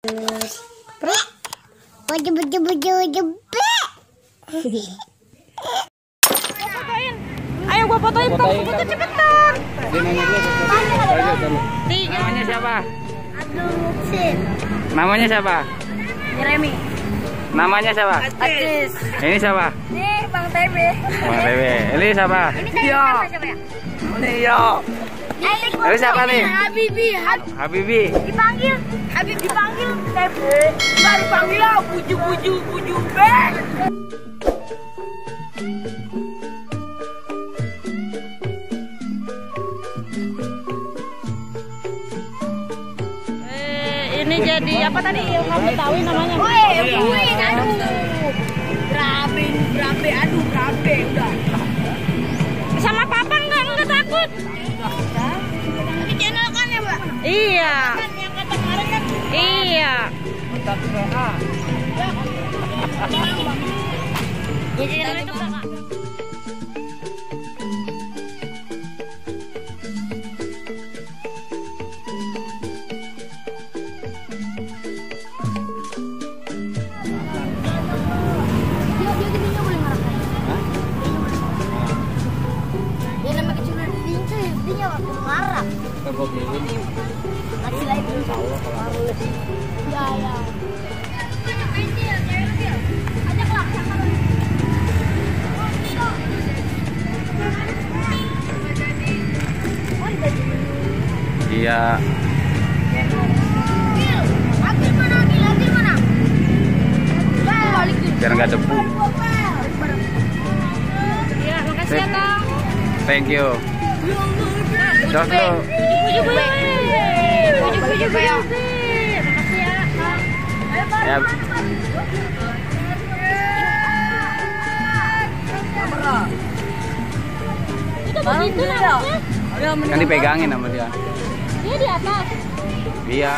Ayo gua fotoin kamu cepetan. Namanya siapa? Abdul Muksin. Namanya siapa? Jeremy. Namanya siapa? Atis. Ini siapa? Nih Bang Tebe. Bang Tebe. Ini siapa? Ini siapa ya? Ini siapa nih? Habibi. Habibi. Dipanggil. Habib dipanggil Tebe. Enggak dipanggil lah buju be. Ini jadi apa tadi yang kamu Betawi namanya? Woi, aduh. Berabe, aduh, udah. Sama papa enggak takut. Ini channel kan ya, Mbak? Iya. Kan yang kata kemarin kan. Iya. Ya channel itu Kak. Iya. Ambil mana? Biar nggak debu. Iya, makasih ya, Kang. Thank you. Jos lu. Puji-puji. Makasih ya, Kang. Ya. Itu begitu namanya. Kan dipegangin sama dia. Dia di atas. Iya.